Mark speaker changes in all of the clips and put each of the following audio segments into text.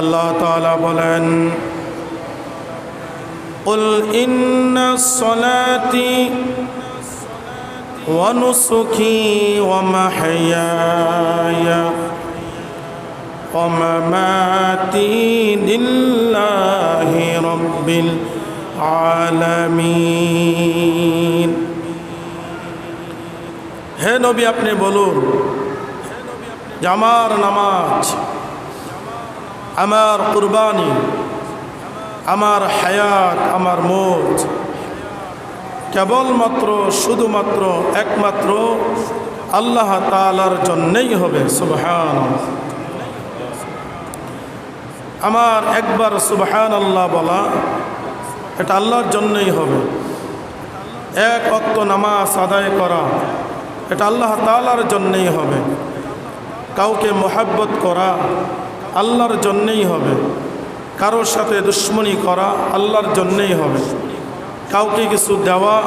Speaker 1: আল্লাহ তাআলা বলেন, কুল ইন্নাস সালাতি ওয়া নুসুকি ওয়া মাহইয়ায়া ওয়া মামাতি লিল্লাহি রাব্বিল আলামিন। হে নবী, আপনি বলুন যে আমার নামাজ, আমার কুরবানি, আমার হায়াত, আমার মৌত কেবলমাত্র শুধুমাত্র একমাত্র আল্লাহ তাআলার জন্যই হবে। সুবহানাল্লাহ। আমার একবার সুবহানাল্লাহ বলা, এটা আল্লাহর জন্যই হবে। এক ওয়াক্ত নামাজ আদায় করা, এটা আল্লাহ তাআলার জন্যই হবে। কাউকে মোহাব্বত করা আল্লাহর জন্যই হবে। কারোর সাথে দুশ্মনী করা আল্লাহর জন্যই হবে। কাউকে কিছু দেওয়া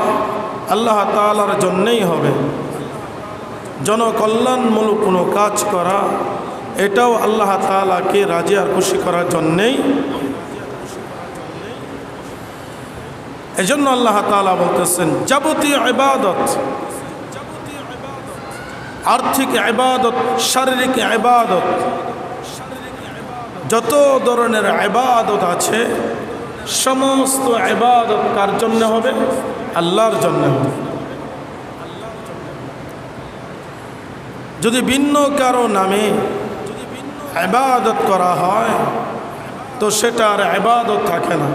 Speaker 1: আল্লাহ তাআলার জন্যই হবে। জনকল্যাণমূলক কোনো কাজ করা, এটাও আল্লাহ তাআলাকে রাজি আর খুশি করার জন্যেই। এজন্য আল্লাহ তাআলা বলতেছেন, যাবতীয় ইবাদত, আর্থিক ইবাদত, শারীরিক ইবাদত, যত ধরনের ইবাদত আছে সমস্ত ইবাদত কার জন্য হবে? আল্লাহর জন্য হবে। যদি ভিন্ন কারো নামে ইবাদত করা হয় তো সেটা আর ইবাদত থাকে না,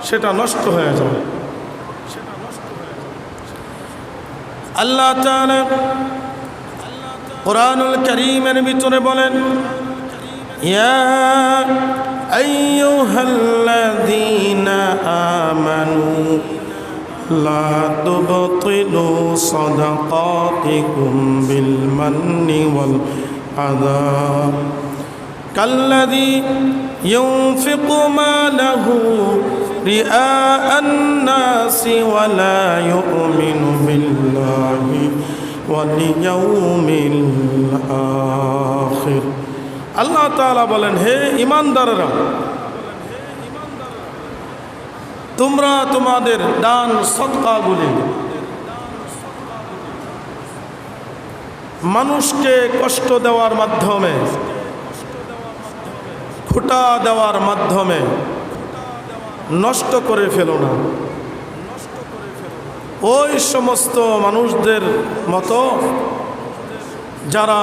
Speaker 1: সেটা নষ্ট হয়ে যায়। আল্লাহ তাআলা কুরআনুল কারীমের ভিতরে বলেন, ইয়া আইয়ুহাল্লাযীনা আমানু লা তুবতিলু সাদাকাতিকুম বিল মান্নি ওয়াল আযা কাল্লাযী ইউনফিকু মালাহু রিআআন নাসি ওয়া লা ইউমিনু বিল্লাহি ওয়াল ইয়াউমিল আখির। আল্লাহ তাআলা বলেন, হে ঈমানদাররা, তোমরা তোমাদের দান সদকাগুলি মানুষকে কষ্ট দেওয়ার মাধ্যমে, খোঁটা দেওয়ার মাধ্যমে নষ্ট করে ফেলো না। ওই সমস্ত মানুষদের মতো যারা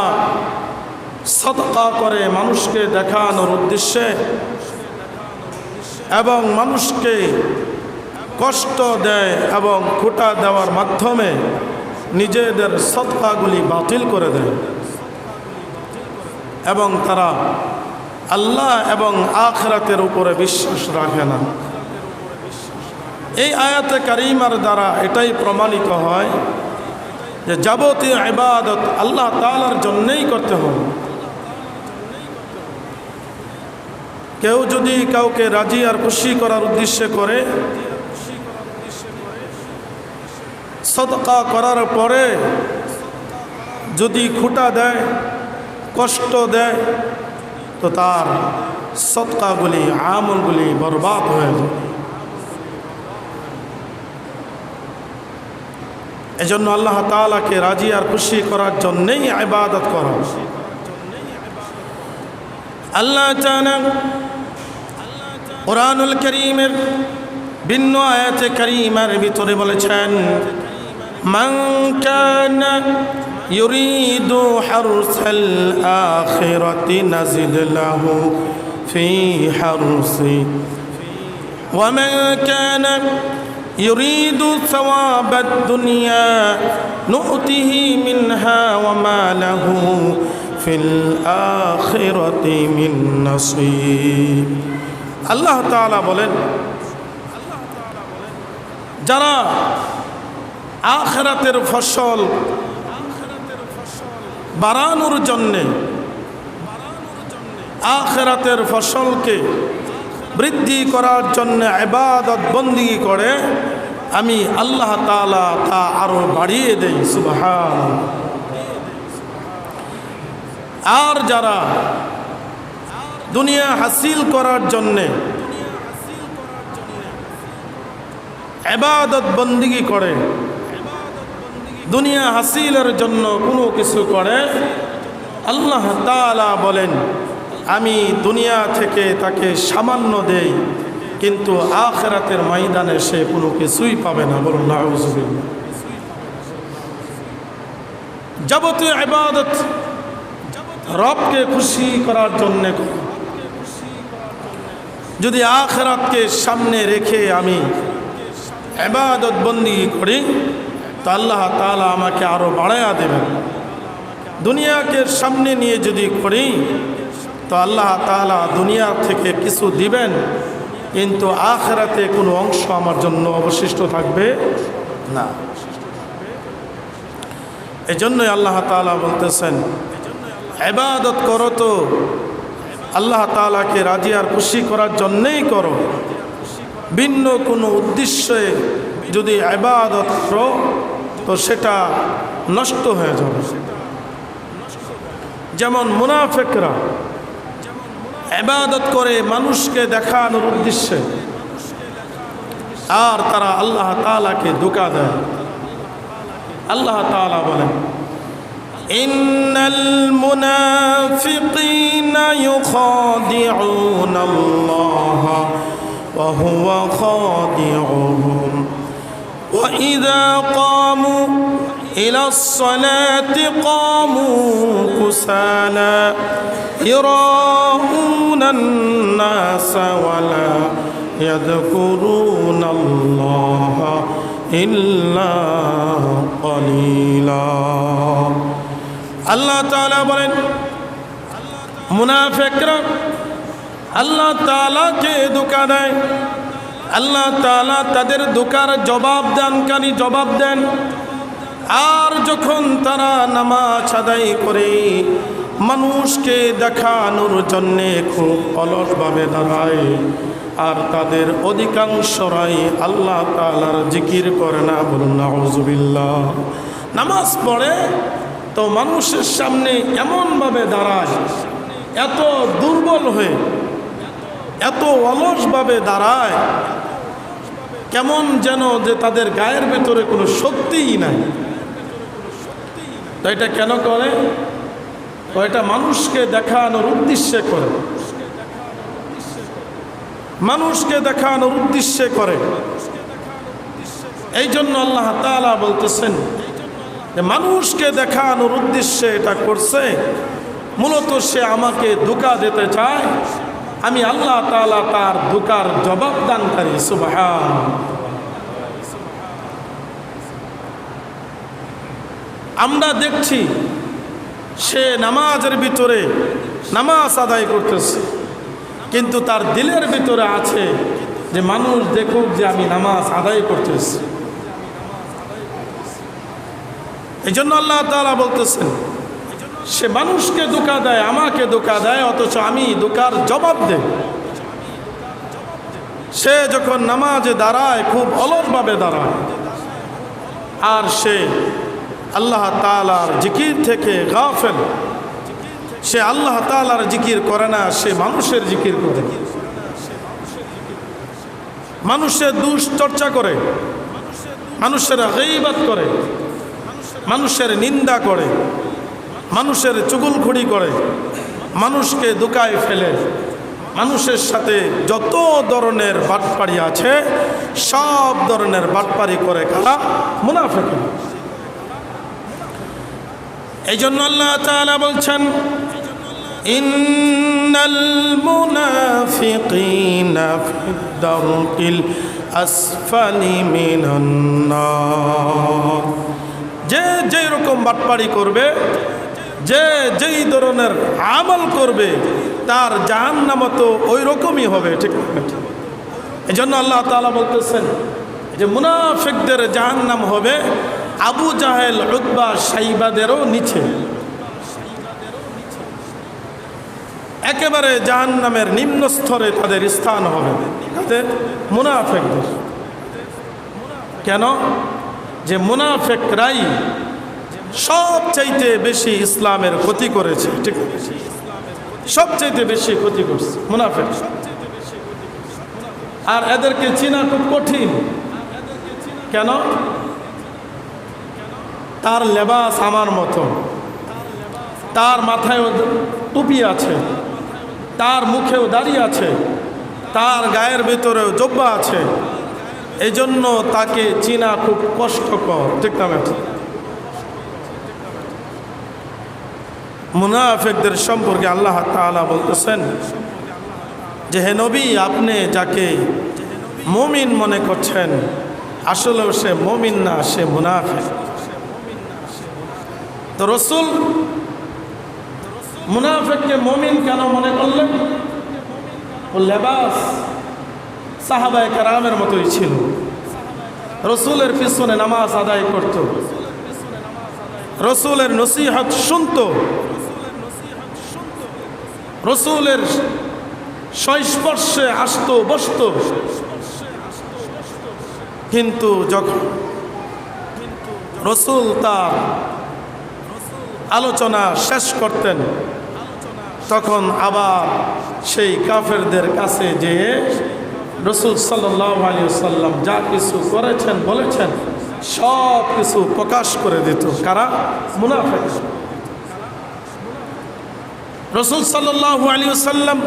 Speaker 1: সদকা করে মানুষকে দেখানোর উদ্দেশ্যে এবং মানুষকে কষ্ট দেয় এবং খোঁটা দেওয়ার মাধ্যমে নিজেদের সদকাগুলি বাতিল করে দেয় এবং তারা আল্লাহ এবং আখিরাতের উপরে বিশ্বাস রাখে না। এই আয়াতে কারিমার দ্বারা এটাই প্রমাণিত হয় যে যাবতীয় ইবাদত আল্লাহ তাআলার জন্যই করতে হবে। কেউ যদি কাউকে রাজি আর খুশি করার উদ্দেশ্যে করে, সদকা করার পরে যদি খোঁটা দেয়, কষ্ট দেয়, তো তার সদকাগুলি, আমলগুলি বরবাদ হয়ে যায়। এজন্য আল্লাহ তাআলাকে রাজি আর খুশি করার জন্যই ইবাদত করা। আল্লাহ তাআলা কুরআনুল কারীমের ভিন্ন আয়াতে কারীমার ভিতরে বলেছেন, মান কানা ইউরিদু হারসাল আখিরাতি নাজিদ লাহু ফি হারসি ওয়া মান কানা ইউরিদু সাওয়াবাদ দুনিয়া নু'তিহি মিনহা ওয়া মা লাহু ফিল আখিরাতি মিন নাসীব। আল্লাহ তাআলা বলেন, যারা আখিরাতের ফসল বাড়ানোর জন্যে, আখিরাতের ফসলকে বৃদ্ধি করার জন্য ইবাদত বন্দেগী করে, আমি আল্লাহ তাআলা তা আরো বাড়িয়ে দেই। সুবহানাল্লাহ। আর যারা দুনিয়া হাসিল করার জন্যে ইবাদত বন্দিগি করে, দুনিয়া হাসিলের জন্য কোনো কিছু করে, আল্লাহ তাআলা বলেন আমি দুনিয়া থেকে তাকে সামান্য দেই, কিন্তু আখিরাতের ময়দানে সে কোনো কিছুই পাবে না। বলুন নাউযুবিল্লাহ। যাবতীয় ইবাদত রবকে খুশি করার জন্য করি। যদি আখিরাতকে সামনে রেখে আমি ইবাদত বন্দেগী করি তো আল্লাহ তাআলা আমাকে আরো বাড়ায়া দেবেন। দুনিয়াকে সামনে নিয়ে যদি করি তো আল্লাহ তাআলা দুনিয়া থেকে কিছু দিবেন, কিন্তু আখিরাতে কোনো অংশ আমার জন্য অবশিষ্ট থাকবে না। এজন্যই আল্লাহ তাআলা বলতেছেন ইবাদত করো তো আল্লাহ তাআলাকে রাজি আর খুশি করার জন্যই করো, ভিন্ন কোনো উদ্দেশ্যে যদি ইবাদত করো তো সেটা নষ্ট হয়ে যাবে। যেমন মুনাফিকরা ইবাদত করে মানুষকে দেখানোর উদ্দেশ্যে, আর তারা আল্লাহ তাআলাকে ধোঁকা দেয়। আল্লাহ তাআলা বলেন ইন্নাল মুনাফিকিনা ইউখাদিউনাল্লাহ ওয়া হুয়া খাদিউহুম ওয়া ইযা ক্বামু ইলাস সালাতি ক্বামু কুসালা ইরাউনান নাসা ওয়া লা ইয়াযকুরুনাল্লাহা ইল্লা কলিলা। আল্লাহ তাআলা বলেন মুনাফিকরা আল্লাহ তাআলাকে ধোঁকা দেয়। আল্লাহ তাআলা তাদের ধোঁকার জবাবদানকারী জবাব দেন। আর যখন তারা নামাজ আদায় করে মানুষকে দেখানোর জন্যে খুব অলসভাবে দাঁড়ায়, আর তাদের অধিকাংশরাই আল্লাহ তাআলার জিকির করে না। বলুন নাউযুবিল্লাহ। নামাজ পড়ে তো মানুষের সামনে এমনভাবে দাঁড়ায়, এত দুর্বল হয়ে, এত অলসভাবে দাঁড়ায়, কেমন যেন যে তাদের গায়ের ভেতরে কোনো শক্তিই নাই। তো এটা কেন করে? তো এটা মানুষকে দেখানোর উদ্দেশ্যে করে, মানুষকে দেখানোর উদ্দেশ্যে করে। এই জন্য আল্লাহ তাআলা বলতেছেন যে মানুষকে দেখানোর উদ্দেশ্যে এটা করছে, মূলত সে আমাকে ধোঁকা দিতে চায়। আমি আল্লাহ তাআলা তার ধোঁকার জবাব দানকারী। সুবহান। আমরা দেখছি সে নামাজের ভিতরে নামাজ আদায় করতেছে, কিন্তু তার দিলের ভিতরে আছে যে মানুষ দেখুক যে আমি নামাজ আদায় করতেছি। এই জন্য আল্লাহ তাআলা বলতেছেন সে মানুষকে ধোঁকা দেয়, আমাকে ধোঁকা দেয়, অথচ আমি ধোঁকার জবাব দেই। সে যখন নামাজে দাঁড়ায় খুব অলসভাবে দাঁড়ায়, আর সে আল্লাহ তাআলার জিকির থেকে গাফেল। সে আল্লাহ তাআলার জিকির করে না, সে মানুষের জিকির করে, মানুষের দুশ্চর্চা করে, মানুষের গীবত করে, মানুষের নিন্দা করে, মানুষের চুগলখড়ি করে, মানুষকে ধোঁকায় ফেলে। মানুষের সাথে যত ধরনের বাটপাড়ি আছে সব ধরনের বাটপাড়ি করে কারা? মুনাফিক। এই জন্য আল্লাহ তাআলা বলছেন ইন্নাল মুনাফিকিনা ফিদ দারকিল আসফালি মিনান নার। যে যেই রকম বাটপাড়ি করবে, যে যেই ধরনের আমল করবে, তার জাহান্নাম তো ওই রকমই হবে। ঠিক না? এই জন্য আল্লাহ তাআলা বলতেছেন যে মুনাফিকদের জাহান্নাম হবে আবু জাহেল, উতবা, সাইবাদেরও নিচে, একেবারে জাহান্নামের নিম্ন স্তরে তাদের স্থান হবে। তাদের মুনাফিকদের। কেন? যে মুনাফিকরাই সবচাইতে বেশি ইসলামের ক্ষতি করেছে। ঠিক সবচেয়ে বেশি ক্ষতি করছে মুনাফিক। আর এদেরকে চেনা খুব কঠিন। কেন? তার লেবাস আমার মতো, তার মাথায় টুপি আছে, তার মুখেও দাড়ি আছে, তার গায়ের ভিতরেও জব্বা আছে, এই জন্য তাকে চেনা খুব কষ্টকর। ঠিক না? মুনাফিকদের সম্পর্কে আল্লাহ তাআলা বলতেছেন যে হে নবী, আপনি যাকে মুমিন মনে করছেন আসলে সে মুমিন না, সে মুনাফিক। তো রাসূল মুনাফিককে মুমিন কেন মনে করলেন? ও লেবাস সাহাবায়ে কেরামের মতোই ছিল, রাসূলের পিছনে নামাজ আদায় করত, রাসূলের নসিহত শুনত, রাসূলের সংস্পর্শে আসতো বসতো। কিন্তু যখন রাসূল তার আলোচনা শেষ করতেন তখন আবার সেই কাফেরদের কাছে যেয়ে রাসূল সাল্লাল্লাহু আলাইহি ওয়াসাল্লাম যা কিছু করেছেন বলেছেন সব কিছু প্রকাশ করে দিত। কারা? মুনাফিক। রাসূল সাল্লাল্লাহু আলাইহি ওয়াসাল্লাম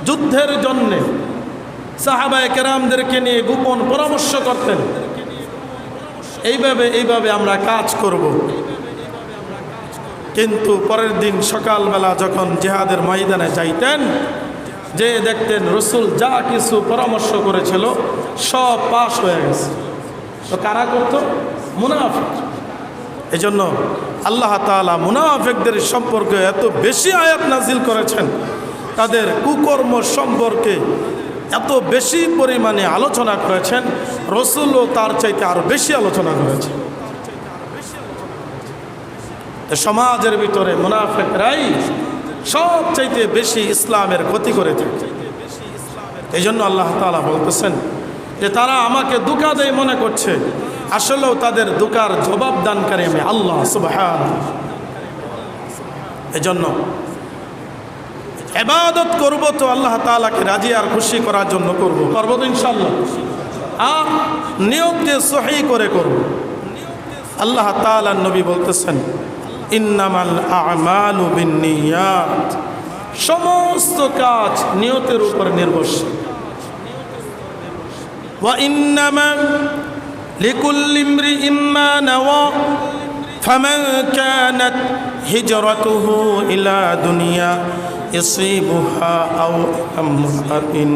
Speaker 1: যুদ্ধের জন্য সাহাবায়ে কেরামদেরকে নিয়ে গোপন পরামর্শ করতেন, এইভাবে আমরা কাজ করব। কিন্তু পরের দিন সকালবেলা যখন জিহাদের ময়দানে যাইতেন, যে দেখতেন রাসূল যা কিছু পরামর্শ করেছিল সব পাশ হয়ে গেছে। তো কারা করত? মুনাফিক। এই জন্য আল্লাহ তাআলা মুনাফিকদের সম্পর্কে এত বেশি আয়াত নাজিল করেছেন, তাদের কুকর্ম সম্পর্কে এত বেশি পরিমাণে আলোচনা করেছেন, রাসূলও তার চাইতে আরো বেশি আলোচনা করেছেন। সমাজের ভিতরে মুনাফিকরাই সবচাইতে বেশি ইসলামের ক্ষতি করে থাকে। এই জন্য আল্লাহ তাআলা বলতেছেন যে তারা আমাকে ধোঁকা দেয় মনে করছে, আসলেও তাদের ধোঁকার জবাব দানকারী আমি আল্লাহ সুবহানাহু। এই জন্য ইবাদত করব তো আল্লাহ তাআলাকে রাজি আর খুশি করার জন্য করব তো ইনশাআল্লাহ। আর নিয়তকে সহি করে করব। আল্লাহ তাআলার নবী বলতেছেন ইন্নামাল আ'মালু বিন্নিয়াত, সমস্ত কাজ নিয়তের উপর নির্ভরশীল। ওয়া ইন্নামা লিকুল্লি ইমরিইম মা নাওয়া ফামান কানাত হিজরাতুহু ইলা দুনিয়া ইসিবুহা আও আমরাতিন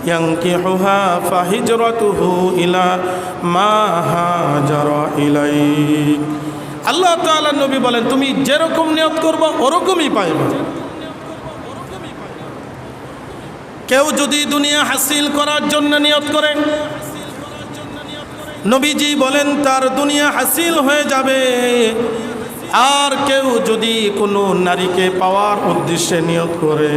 Speaker 1: ইয়ানকিহুহা ফাহিজরাতুহু ইলা মা হাজারা ইলাইহি। আল্লাহ তাআলা নবী বলেন তুমি যেরকম নিয়ত করবা ওরকমই পাইবা। কেউ যদি দুনিয়া হাসিল করার জন্য নিয়ত করে, নবীজি বলেন তার দুনিয়া হাসিল হয়ে যাবে। আর কেউ যদি কোনো নারীকে পাওয়ার উদ্দেশ্যে নিয়ত করে,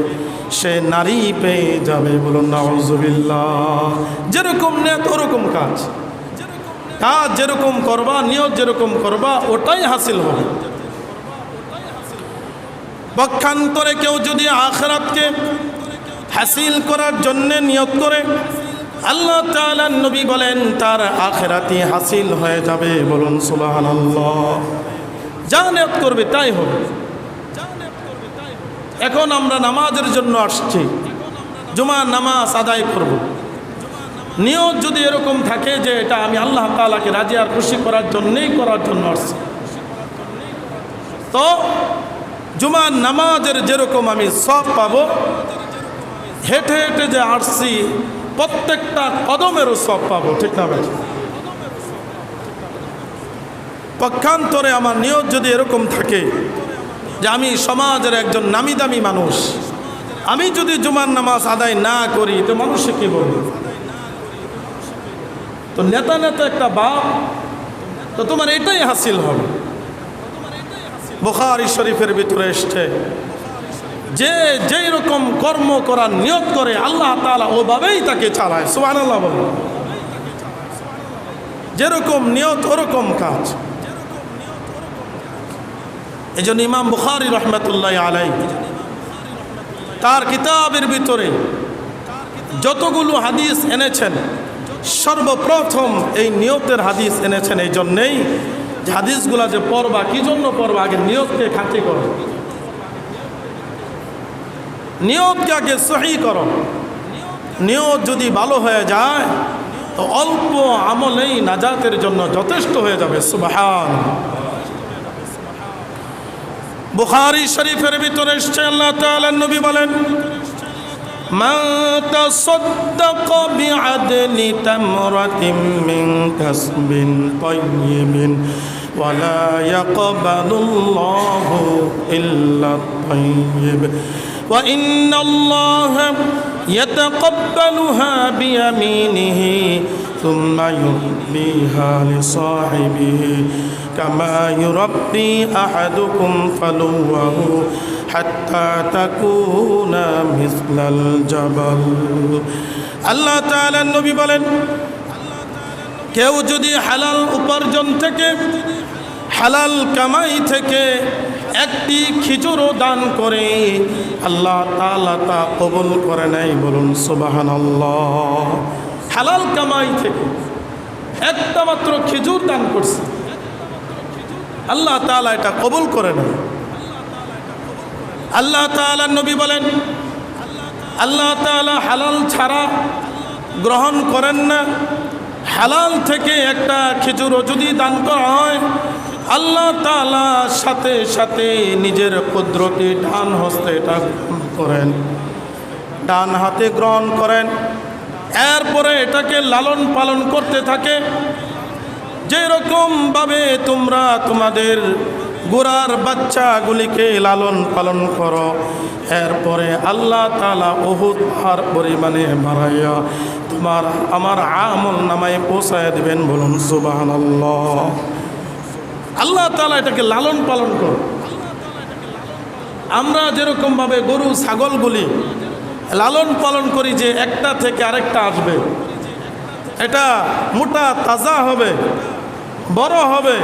Speaker 1: সে নারী পেয়ে যাবে। বলুন নাউজুবিল্লাহ। যেরকম নিয়ত ওরকম কাজ, কাজ যেরকম করবা, নিয়ত যেরকম করবা, ওটাই হাসিল হবে। পক্ষান্তরে কেউ যদি আখিরাতকে হাসিল করার জন্য নিয়ত করে, আল্লাহ তাআলা নবী বলেন তার আখিরাতই হাসিল হয়ে যাবে। বলুন সুবহানাল্লাহ। যা নিয়ত করবে তাই হবে। এখন আমরা নামাজের জন্য আসছি, জুমার নামাজ আদায় করব। নিয়ত যদি এরকম থাকে যে এটা আমি আল্লাহ তাআলাকে রাজি আর খুশি করার জন্যই করার জন্য আসছি, তো জুমার নামাজের যেরকম আমি সব পাবো, হেঁটে হেঁটে যে আসছি প্রত্যেকটা কদমেরও সব পাবো। ঠিক না ভাই? পক্ষান্তরে আমার নিয়ত যদি এরকম থাকে যে আমি সমাজের একজন নামি দামি মানুষ, আমি যদি জুমার নামাজ আদায় না করি তো মানুষে কি বলবে? তো নেতা নেতা একটা বাপ, তো তোমার এটাই হাসিল হবে। বুখারী শরীফের ভিতরে এসছে যে যেই রকম কর্ম করার নিয়ত করে আল্লাহ তাআলা ওভাবেই তাকে চালায়। সুবহানাল্লাহ বলুন। যেরকম নিয়ত ওরকম কাজ। এই জন্য ইমাম বুখারী রহমতুল্লাহ আলাইহি তার কিতাবের ভিতরে যতগুলো হাদিস এনেছেন সর্বপ্রথম এই নিয়তের হাদিস এনেছেন। এই জন্যেই যে হাদিসগুলা যে পড়বা, কি জন্য পড়বা? আগে নিয়তকে খাঁটি করো, নিয়তকে আগে সহি করো। নিয়ত যদি ভালো হয়ে যায় তো অল্প আমলেই নাজাতের জন্য যথেষ্ট হয়ে যাবে। সুবহান। বুখারী শরীফের ভিতরে এসেছে, আল্লাহ তাআলা নবী বলেন, মান তাসাদ্দাকা বিআদলি তামরাতিন মিন কাসবিন তাইয়্যিবিন ওয়া লা ইয়াকবালুল্লাহু ইল্লা তাইয়্যিব ওয়া ইন্নাল্লাহা ইয়াতাকাব্বালুহা বিয়ামিনিহি ثم يربيها لصاحبه كما يربي أحدكم فلوه حتى تكون مثل الجبل। আল্লাহ তাআলা নবী বলেন, কেউ যদি হালাল উপার্জন থেকে, হালাল কামাই থেকে একটি খেজুরও দান করে, আল্লাহ তাআলা তা কবুল করে নাই। বলুন সুবহানাল্লাহ। হালাল কামাই থেকে একটা মাত্র খেজুর দান করছে, আল্লাহ তাআলা এটা কবুল করে না। আল্লাহ তাআলা নবী বলেন, আল্লাহ তাআলা হালাল ছাড়া গ্রহণ করেন না। হালাল থেকে একটা খেজুরও যদি দান করা হয়, আল্লাহ তাআলা সাথে সাথে নিজের কুদরতি ডান হস্তে এটা গ্রহণ করেন, ডান হাতে গ্রহণ করেন। এরপরে এটাকে লালন পালন করতে থাকে। যেরকমভাবে তোমরা তোমাদের গোরার বাচ্চাগুলিকে লালন পালন করো, এরপরে আল্লাহ তাআলা উহুদ পাহাড় পরিমাণে বাড়াইয়া তোমার আমার আমল নামায় পৌঁছায় দিবেন। বলুন সুবহানাল্লাহ। আল্লাহ তাআলা এটাকে লালন পালন করো। আমরা যেরকমভাবে গরু ছাগলগুলি লালন পালন করি যে একটা থেকে আরেকটা আসবে, এটা মোটা তাজা হবে, বড় হবে,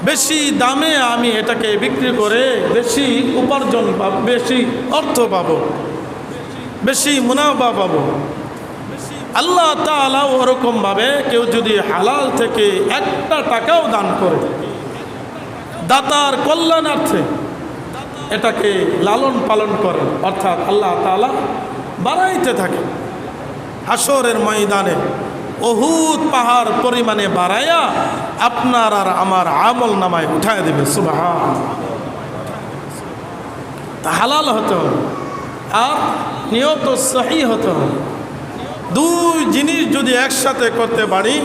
Speaker 1: বেশি দামে আমি এটাকে বিক্রি করে বেশি উপার্জন পাবো, বেশি অর্থ পাবো, বেশি মুনাফা পাবো। আল্লাহ তাআলা ওরকমভাবে কেউ যদি হালাল থেকে একটা টাকাও দান করে দাতার কল্যাণার্থে, এটাকে লালন পালন করেন, অর্থাৎ আল্লাহ তাআলা বাড়াইতে থাকে। হাসরের ময়দানে উহুদ পাহাড় পরিমাণে বাড়াইয়া আপনার আর আমার আমল নামায় উঠায় দেবে। সুবহান। তা হালাল হতে হবে আর নিয়ত সহি হতে হবে। দুই জিনিস যদি একসাথে করতে পারি,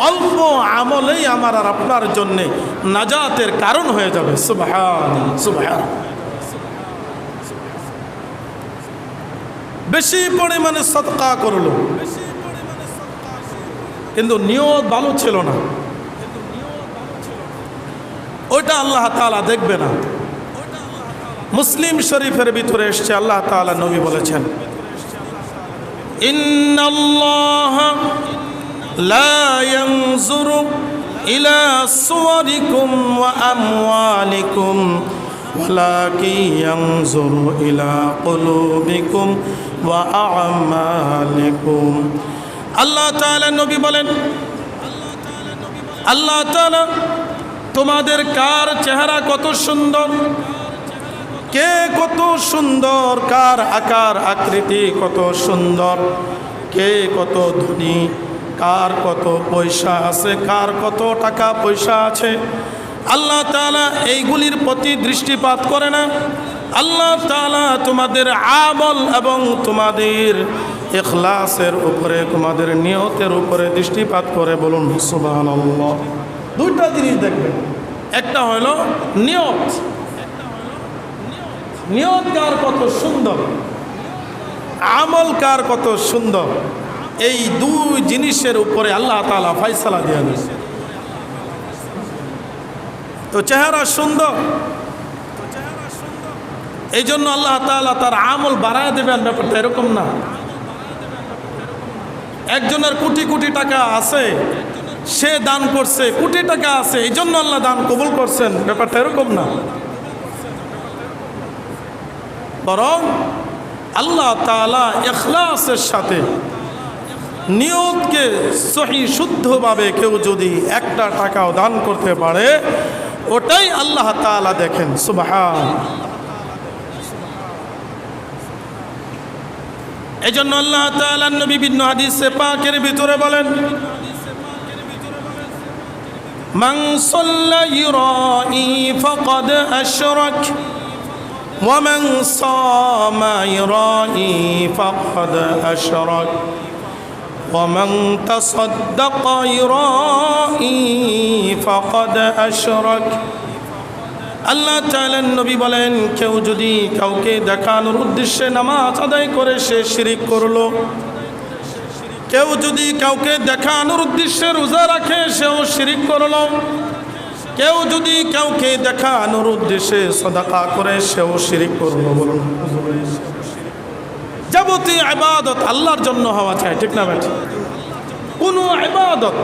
Speaker 1: অল্প আমলেই আমার আর আপনার জন্যে নাজাতের কারণ হয়ে যাবে। সুবহান সুবহান। বেশি পরিমাণে সদকা করলো কিন্তু নিয়ত ভালো ছিল না, ওইটা আল্লাহ তাআলা দেখবে না। মুসলিম শরীফের ভিতরে এসেছে, আল্লাহ তাআলা নবী বলেছেন, ইন্নাল্লাহা লা ইয়ানজুরু ইলা সুওয়ারিকুম ওয়া আমওয়ালিকুম ওয়ালাকিন ইয়ানজুরু ইলা কুলুবিকুম ওয়া আমালিকুম। আল্লাহ তাআলা নবী বলেন, আল্লাহ তাআলা তোমাদের কার চেহারা কত সুন্দর, কে কত সুন্দর, কার আকার আকৃতি কত সুন্দর, কে কত ধনী, কার কত পয়সা আছে, কার কত টাকা পয়সা আছে, আল্লাহ তাআলা এইগুলির প্রতি দৃষ্টিপাত করে না। আল্লাহ তাআলা তোমাদের আমল এবং তোমাদের ইখলাসের উপরে, তোমাদের নিয়তের উপরে দৃষ্টিপাত করে। বলুন সুবহানাল্লাহ। দুইটা জিনিস দেখবেন, একটা হলো নিয়ত, নিয়ত কার কত সুন্দর, আমল কার কত সুন্দর, এই দুই জিনিসের উপরে আল্লাহ তাআলা ফয়সালা দিয়ে দিয়েছে। তো চেহারা সুন্দর, এই জন্য আল্লাহ তাআলা তার আমল বাড়ায় দেবেন, ব্যাপারটা এরকম না। একজনের কোটি কোটি টাকা আছে সে দান করছে, কোটি টাকা আছে, এই জন্য আল্লাহ দান কবুল করছেন, ব্যাপারটা এরকম না। বরং আল্লাহ তাআলা ইখলাসের সাথে নিয়তকে সহি শুদ্ধভাবে কেউ যদি একটা টাকাও দান করতে পারে, ওটাই আল্লাহ তাআলা দেখেন। সুবহান। এই জন্য আল্লাহ তাআলা নবী বিভিন্ন হাদিসে পাকের ভিতরে বলেন, মান সাল্লা ইরাই ফাকাদ আশরাক ওয়া মান সামা ইরাই ফাকাদ আশরাক ওয়া মান তাসাদ্দাকা ইরাই ফাকাদ আশরাক। আল্লাহ তাআলা নবী বলেন, কেউ যদি কাউকে দেখানোর উদ্দেশ্যে নামাজ আদায় করে সে শিরিক করলো, কেউ যদি কাউকে দেখানোর উদ্দেশ্যে রোজা রাখে সেও শিরিক করলো, কেউ যদি কাউকে দেখানোর উদ্দেশ্যে সাদাকা করে সেও শিরিক করলো। বলুন, যাবতীয় ইবাদত আল্লাহর জন্য হওয়া চাই, ঠিক না ভাই? কোনো ইবাদত,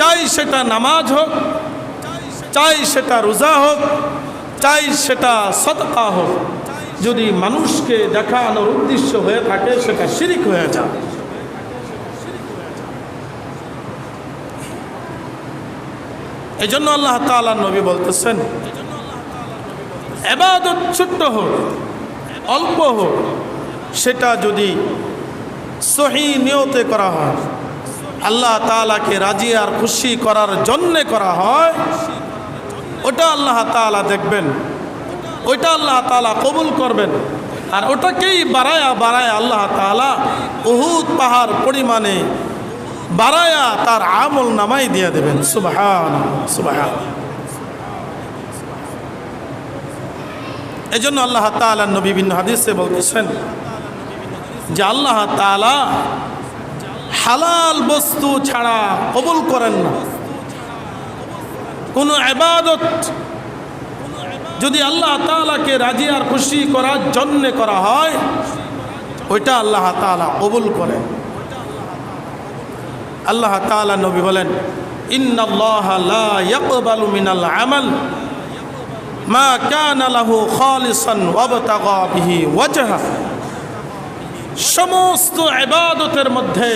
Speaker 1: চাই সেটা নামাজ হোক, চাই সেটা রোজা হোক, চাই সেটা সাদকা হোক, যদি মানুষকে দেখানোর উদ্দেশ্য হয়ে থাকে সেটা শিরিক হয়ে যায়। এই জন্য আল্লাহ তাআলা নবী বলতেছেন, ইবাদত ছোট্ট হোক অল্প হোক, সেটা যদি সহি নিয়তে করা হয়, আল্লাহ তাআলাকে রাজি আর খুশি করার জন্যে করা হয়, ওটা আল্লাহ তাআলা দেখবেন, ওইটা আল্লাহ তাআলা কবুল করবেন। আর ওটাকেই বাড়ায়া বাড়ায়া আল্লাহ তাআলা উহুদ পাহাড় পরিমাণে বাড়ায়া তার আমল নামাই দিয়ে দেবেন। সুবহান সুবহান। এই জন্য আল্লাহ তাআলা নবী বিভিন্ন হাদিসে বলতেছেন যে আল্লাহ তাআলা হালাল বস্তু ছাড়া কবুল করেন না। কোনো ইবাদত যদি আল্লাহ তাআলাকে রাজি আর খুশি করার জন্য করা হয়, ওইটা আল্লাহ তাআলা কবুল করেন। আল্লাহ তাআলা নবী বলেন, ইন্নাল্লাহা লা ইয়াকবালু মিনাল আমাল মা কানা লাহু খালিসান ওয়াবতাগা বিহি ওয়াজহা। সমস্ত ইবাদতের মধ্যে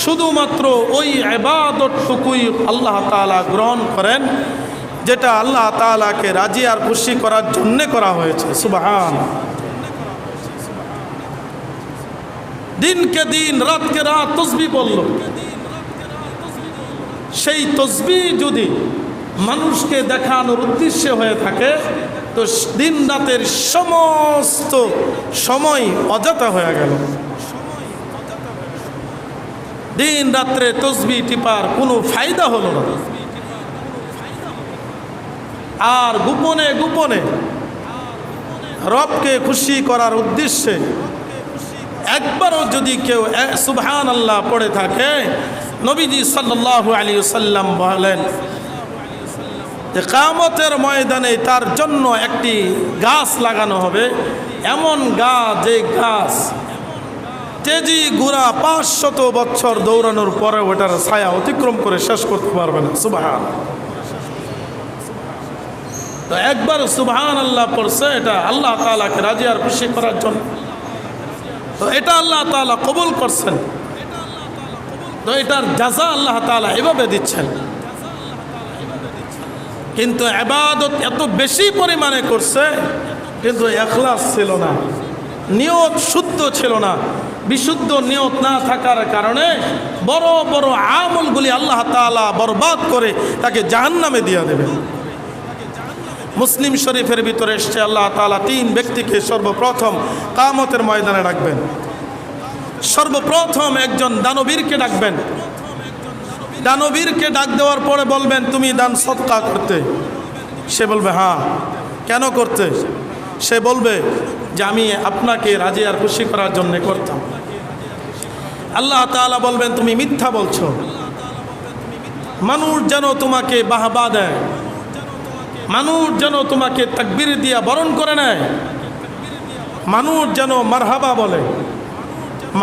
Speaker 1: শুধুমাত্র ওই ইবাদতটুকুই আল্লাহ তাআলা গ্রহণ করেন যেটা আল্লাহ তাআলাকে রাজি আর খুশি করার জন্য করা হয়েছে। সুবহান। দিনকে দিন রাতকে রাত তসবিহ বলল, সেই তসবিহ যদি মানুষকে দেখানোর উদ্দেশ্যে হয়ে থাকে তো দিন রাতের সমস্ত সময় অযথা হয়ে গেল। দিন রাত্রে তসবিহ টিপার কোনো ফায়দা হলো না। আর গোপনে গোপনে রবকে খুশি করার উদ্দেশ্যে একবারও যদি কেউ সুবহানাল্লাহ পড়ে থাকে, নবীজি সাল্লাল্লাহু আলাইহি ওয়াসাল্লাম বলেন যে কিয়ামতের ময়দানে তার জন্য একটি গাছ লাগানো হবে, এমন গাছ যে গাছ তেজি গুড়া 500 বছর দৌড়ানোর পরে ওটার ছায়া অতিক্রম করে শেষ করতে পারবে না। সুবহান। তো একবার সুবহানাল্লাহ পড়ছে, এটা আল্লাহ তাআলাকে রাজি আর খুশি করার জন্য, তো এটা আল্লাহ তাআলা কবুল করছেন। তো এটার জাযা আল্লাহ তাআলা এভাবে দিচ্ছেন। কিন্তু ইবাদত এত বেশি পরিমাণে করছে, কিন্তু ইখলাস ছিল না, নিয়ত শুদ্ধ ছিল না। বিশুদ্ধ নিয়ত না থাকার কারণে বড় বড় আমলগুলি আল্লাহ তাআলা বরবাদ করে তাকে জাহান্নামে দিয়ে দেবেন। মুসলিম শরীফের ভিতরে এসছে, আল্লাহ তাআলা 3 ব্যক্তিকে সর্বপ্রথম কিয়ামতের ময়দানে ডাকবেন। সর্বপ্রথম একজন দানবীরকে ডাকবেন। দানবীরকে ডাক দেওয়ার পরে বলবেন, তুমি দান সদকা করতে? সে বলবে হ্যাঁ। কেন করতে? সে বলবে যে আমি আপনাকে রাজি আর খুশি করার জন্য করতাম। আল্লাহ তাআলা বলবেন, তুমি মিথ্যা বলছো। মানুষ যেন তোমাকে বাহবা দেয়, মানুষ যেন তোমাকে তাকবীর দিয়া বরণ করে নেয়, মানুষ যেন মারহাবা বলে,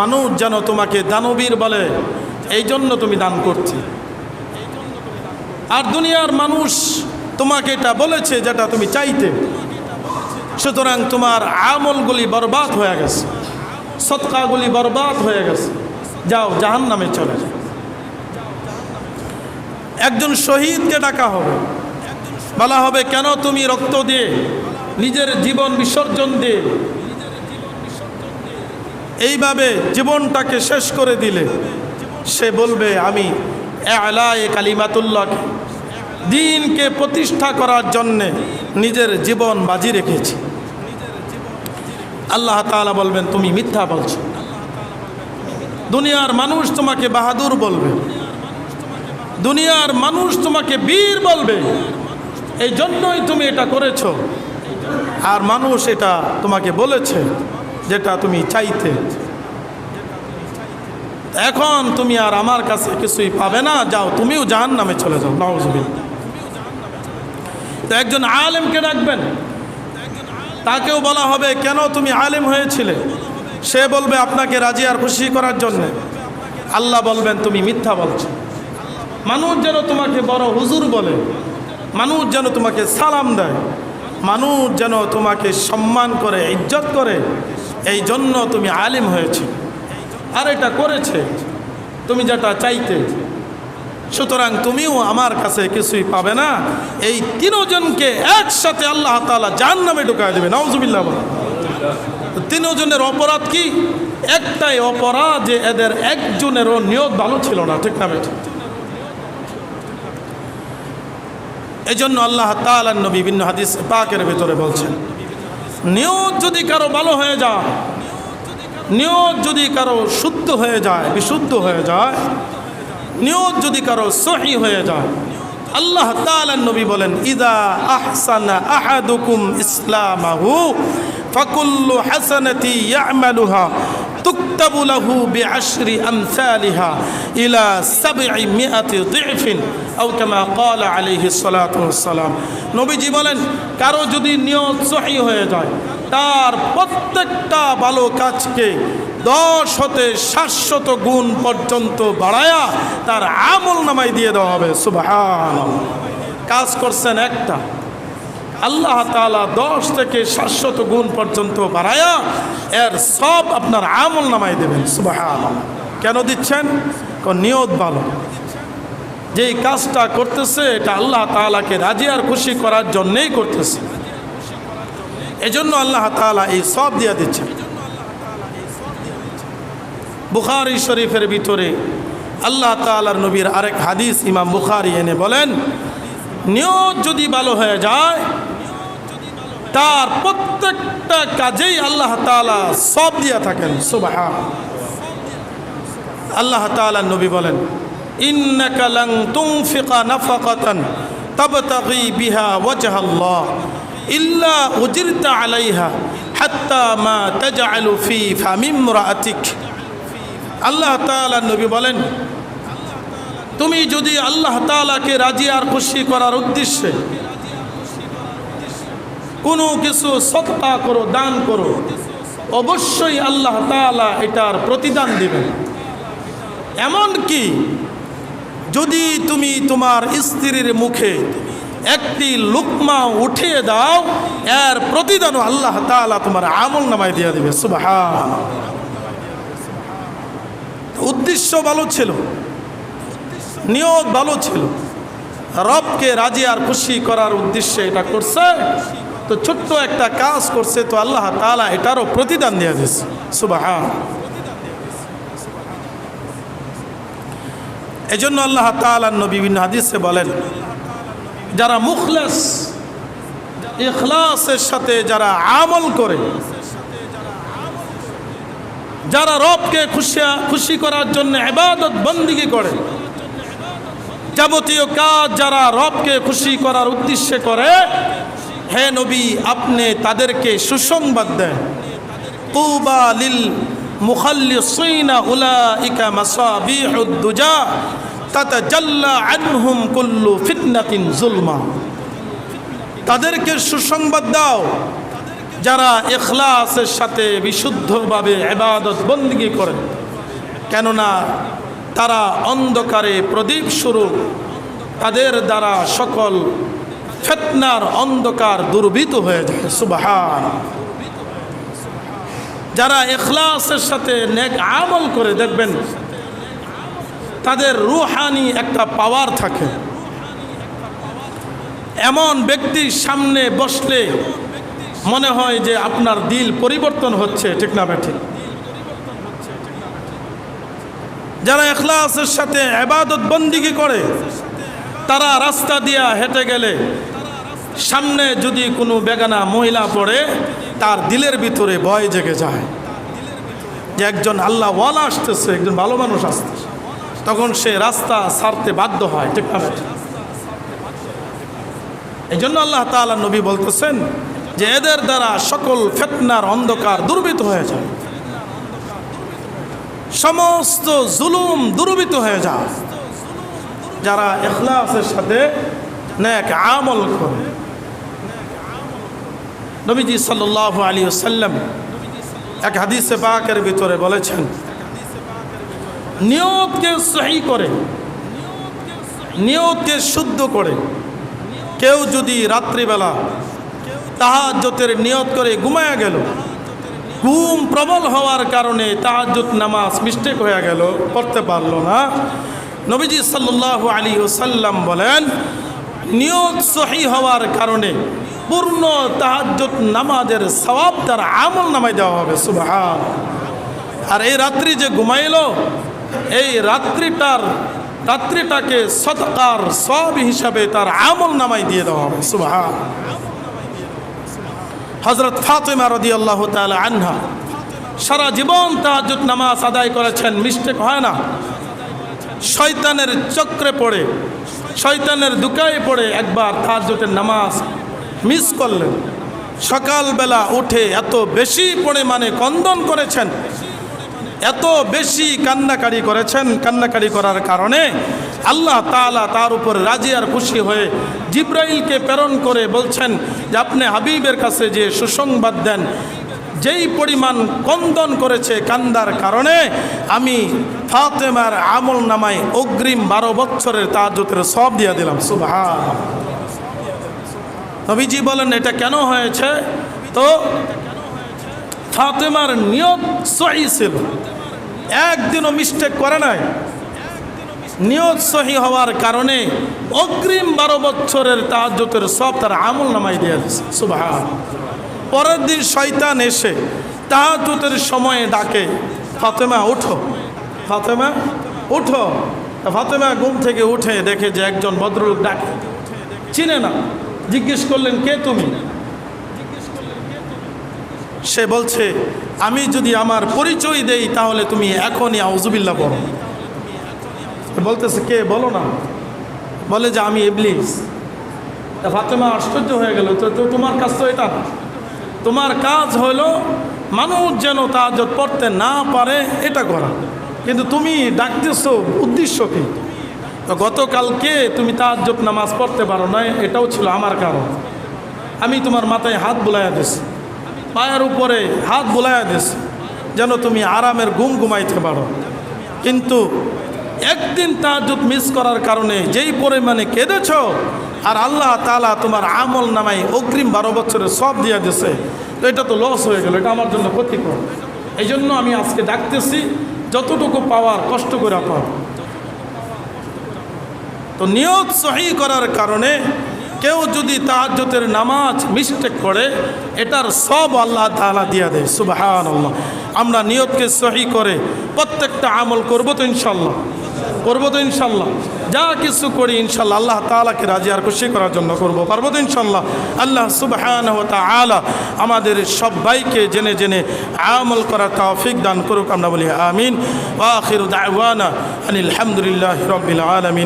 Speaker 1: মানুষ যেন তোমাকে দানবীর বলে, এই জন্য তুমি দান করছি। আর দুনিয়ার মানুষ তোমাকে এটা বলেছে যেটা তুমি চাইতে, সুতরাং তোমার আমলগুলি বরবাদ হয়ে গেছে, সদকাগুলি বরবাদ হয়ে গেছে, যাও জাহান্নামে চলে যাও। একজন শহীদকে ডাকা হবে, বলা হবে কেন তুমি রক্ত দিয়ে নিজের জীবন বিসর্জন দিয়ে এইভাবে জীবনটাকে শেষ করে দিলে? সে বলবে আমি আলায়ে কালিমাতুল্লাহ, দ্বীনকে প্রতিষ্ঠা করার জন্যে নিজের জীবন বাজি রেখেছি। আল্লাহ তাআলা বলবেন তুমি মিথ্যা বলছো। দুনিয়ার মানুষ তোমাকে বাহাদুর বলবে, দুনিয়ার মানুষ তোমাকে বীর বলবে, এই জন্যই তুমি এটা করেছো। আর মানুষ এটা তোমাকে বলেছে যেটা তুমি চাইতে। এখন তুমি আর আমার কাছে কিছুই পাবে না, যাও তুমিও জাহান্নামে চলে যাও। নাউজুবিল্লাহ। তো একজন আলেমকে ডাকবেন, তাকেও বলা হবে কেন তুমি আলেম হয়েছিলে? সে বলবে আপনাকে রাজি আর খুশি করার জন্য। আল্লাহ বলবেন তুমি মিথ্যা বলছো। মানুষ যেন তোমাকে বড় হুজুর বলে, মানুষ যেন তোমাকে সালাম দেয়, মানুষ যেন তোমাকে সম্মান করে, ইজ্জত করে, এই জন্য তুমি আলেম হয়েছে। আর এটা করেছে তুমি যেটা চাইতে। সুতরাং তুমিও আমার কাছে কিছুই পাবে না। এই তিনজনকে একসাথে আল্লাহ তাআলা জাহান্নামে ঢুকায় দেবে। নাউজুবিল্লাহ। তিনজনের অপরাধ কি? একটাই অপরাধ যে এদের একজনেরও নিয়ত ভালো ছিল না, ঠিক না বেঠিক? এই জন্য আল্লাহ তাআলার নবী বিভিন্ন হাদিস পাকের ভিতরে বলছেন, নিয়ত যদি কারো ভালো হয়ে যায়, নিয়ত যদি কারো শুদ্ধ হয়ে যায়, বিশুদ্ধ হয়ে যায়, নিয়ত যদি কারো সহি হয়ে যায়, আল্লাহ তাআলার নবী বলেন ইদা আহসানা আহাদুকুম ইসলামাহু ফাকুল্লু হাসানাতি ইয়ামালুহা তুকতাবু লাহু বিআশরি আমসালিহা ইলা 700 দিফিন আও কামা ক্বালা আলাইহিস সালাতু ওয়াসসালাম। নবীজি বলেন কারো যদি নিয়ত সহি হয়ে যায়, তার প্রত্যেকটা ভালো কাজকে 10 হতে 700 গুণ পর্যন্ত বাড়ায়া তার আমল নামায় দিয়ে দেওয়া হবে। সুবহানাল্লাহ। কাজ করছেন একটা, আল্লাহ তাআলা 10 থেকে 700 গুণ পর্যন্ত বাড়ায়া এর সব আপনার আমল নামায় দেবেন। সুবহানাল্লাহ। কেন দিচ্ছেন? কারণ নিয়ত ভালো, যেই কাজটা করতেছে এটা আল্লাহ তাআলাকে রাজি আর খুশি করার জন্যেই করতেছে, এজন্য আল্লাহ তাআলা এই সব দিয়ে দিচ্ছেন। বুখারী শরীফের ভিতরে আল্লাহ তাআলার নবীর আরেক হাদিস ইমাম বুখারী এনে বলেন, নিয়ত যদি ভালো হয়ে যায় তার প্রত্যেকটা কাজেই আল্লাহ তাআলা সব দিয়ে থাকেন। সুবহানাল্লাহ। আল্লাহ তাআলার নবী বলেন ইন্নাকা লান তুনফিকা নাফাকাতান তাবতাগি বিহা ওয়াজহাল্লাহ ইল্লা উজিরতা আলাইহা হাত্তা মা তাজআলু ফি ফামি ইমরাআতিক। আল্লাহ তাআলার নবী বলেন তুমি যদি আল্লাহ তাআলাকে রাজি আর খুশি করার উদ্দেশ্যে কোনো কিছু সদকা করো, দান করো, অবশ্যই আল্লাহ তাআলা এটার প্রতিদান দিবেন। এমন কি যদি তুমি তোমার স্ত্রীর মুখে একটি লুকমা উঠিয়ে দাও, এর প্রতিদানও আল্লাহ তাআলা তোমার আমল নামায় দিয়ে দিবে। সুবহানাল্লাহ। উদ্দেশ্য ভালো ছিল, নিয়ত ভালো ছিল, রবকে রাজি আর খুশি করার উদ্দেশ্যে এটা করছে, তো ছোট্ট একটা কাজ করছে, তো আল্লাহ তাআলা এটারও প্রতিদান দিয়ে দিয়েছে। সুবহানাল্লাহ। এজন্য আল্লাহ তাআলার নবী বিভিন্ন হাদিসে বলেন যারা মুখলেস, ইখলাসের সাথে যারা আমল করে, যারা রবকে খুশি করার জন্য ইবাদত বন্দেগী করে, যাবতীয় কাজ যারা রবকে খুশি করার উদ্দেশ্যে করে, হে নবী আপনি তাদেরকে সুসংবাদ দেন, তুবা লিল মুখাল্লিসিনা উলাইকা মাসাবিহুদ দুজা তাতাজাল্লা আনহুম কুল্লু ফিতনাতিন যুলমা। তাদেরকে সুসংবাদ দাও যারা ইখলাসের সাথে বিশুদ্ধভাবে ইবাদত বন্দেগী করে, কেননা তারা অন্ধকারে প্রদীপ স্বরূপ, তাদের দ্বারা সকল ফিতনার অন্ধকার দূরীভূত হয়ে যায়। সুবহান। যারা ইখলাসের সাথে নেক আমল করে, দেখবেন তাদের রূহানি একটা পাওয়ার থাকে। এমন ব্যক্তির সামনে বসলে মনে হয় যে আপনার দিল পরিবর্তন হচ্ছে, ঠিক না ঠিক? যারা ইখলাসের সাথে ইবাদত বন্দেগী করে, তারা রাস্তা দিয়া হেঁটে গেলে সামনে যদি কোনো বেগানা মহিলা পড়ে, তার দিলের ভিতরে ভয় জেগে যায় যে একজন আল্লাহ ওয়ালা আসতেছে, একজন ভালো মানুষ আসতেছে। তখন সে রাস্তা ছাড়তে বাধ্য হয়, ঠিক না? এই জন্য আল্লাহ তাআলা নবী বলতেছেন যে এদের দ্বারা সকল ফিতনার অন্ধকার দূরীভূত হয়ে যায়, সমস্ত জুলুম দূরীভূত হয়ে যায় যারা ইখলাসের সাথে নেক আমল করে। নবীজি সাল্লাল্লাহু আলাইহি ওয়াসাল্লাম এক হাদিসে পাকের ভিতরে বলেছেন, নিয়তকে সহি করে, নিয়তকে শুদ্ধ করে কেউ যদি রাত্রিবেলা তাহাজ্জুদের নিয়ত করে ঘুমায়া গেল, ঘুম প্রবল হওয়ার কারণে তাহাজ্জুদ নামাজ মিস্টেক হয়ে গেল, পড়তে পারল না, নবীজি সাল্লাল্লাহু আলাইহি ওয়াসাল্লাম বলেন নিয়ত সহি হওয়ার কারণে পূর্ণ তাহাজ্জুদ নামাজের সওয়াব তার আমল নামায় দেওয়া হবে। সুবহান। আর এই রাত্রি যে ঘুমাইলো, এই রাত্রিটাকে সদকার সওয়াব হিসাবে তার আমল নামায় দিয়ে দেওয়া হবে। সুবহান। হযরত ফাতিমা রাদিয়াল্লাহু তাআলা আনহা সারা জীবন তাহাজ্জুদ নামাজ আদায় করেছেন, মিস্টেক হয় না। শয়তানের চক্রে পড়ে, শয়তানের দুকায় পড়ে একবার তাহাজ্জুদের নামাজ মিস করলেন। সকালবেলা উঠে এত বেশি পরিমাণে ক্রন্দন করেছেন, এত বেশি কান্নাকারি করেছেন, কান্নাকারি করার কারণে আল্লাহ তাআলা তার উপর রাজি আর খুশি হয়ে জিবরাইলকে প্রেরণ করে বলছেন যে আপনি হাবিবের কাছে যে সুসংবাদ দেন, যেই পরিমাণ ক্রন্দন করেছে কান্দার কারণে আমি ফাতেমার আমল নামায় অগ্রিম 12 বছরের তাহাজ্জুদের সওয়াব দিয়ে দিলাম। সুবহান। নবীজি বলেন এটা কেন হয়েছে? তো ফাতেমার নিয়ত সহি ছিল, একদিনও মিস্টেক করে নাই। নিয়ত সহি হওয়ার কারণে অগ্রিম 12 বছরের তাহাজ্জুদের সওয়াব তার আমল নামায় দিয়ে দিয়েছে। সুবহান। পরের দিন শয়তান এসে তাহাজ্জুদের সময়ে ডাকে, ফাতেমা উঠো, ফাতেমা উঠো। ফাতেমা ঘুম থেকে উঠে দেখে যে একজন ভদ্রলোক ডাকে, চিনে না। জিজ্ঞেস করলেন কে তুমি? সে বলছে আমি যদি আমার পরিচয় দেই তাহলে তুমি এখনই আউযুবিল্লাহ পড়ো। বলতেছে কে, বলো না। বলে যে আমি ইবলিস। ফাতেমা আশ্চর্য হয়ে গেল, তো তোমার কাজ তো এটা, তোমার কাজ হলো মানুষ যেন তাহাজ্জুদ পড়তে না পারে এটা করা, কিন্তু তুমি ডাকতেছো উদ্দেশ্য কি? তো গতকালকে তুমি তাহাজ্জুদ নামাজ পড়তে পারো না, এটাও ছিল আমার কারণ। আমি তোমার মাথায় হাত বুলাইয়া দিছি, পায়ের উপরে হাত বুলাইয়া দিছি যেন তুমি আরামের ঘুম ঘুমাইতে পারো। কিন্তু একদিন তাহাজ্জুদ মিস করার কারণে যেই পরিমাণে কেঁদেছ, আর আল্লাহ তাআলা তোমার আমল নামায় অগ্রিম 12 বছরের সওয়াব দিয়ে দিয়েছে, তো এটা তো লস হয়ে গেল, এটা আমার জন্য ক্ষতিকর। এই জন্য আমি আজকে ডাকতেছি, যতটুকু পাওয়ার কষ্ট করে পাও। তো নিয়ত সহি করার কারণে কেউ যদি তাহাজ্জুদের নামাজ মিস্টেক করে, এটার সব আল্লাহ তাআলা দিয়ে দেয়। সুবহানাল্লাহ। আমরা নিয়তকে সহি করে প্রত্যেকটা আমল করব তো ইনশাল্লাহ, করবো তো ইনশাল্লাহ। যা কিছু করি ইনশাল্লাহ আল্লাহ তাআলাকে রাজি আর খুশি করার জন্য করবো, পারবো তো ইনশাল্লাহ। আল্লাহ সুবহানাহু ওয়া তাআলা আমাদের সবাইকে জেনে জেনে আমল করার তৌফিক দান করুক। আমরা বলি আমিন। ওয়া আখিরু দাওয়ানা আনিল হামদুলিল্লাহি রাব্বিল আলামিন।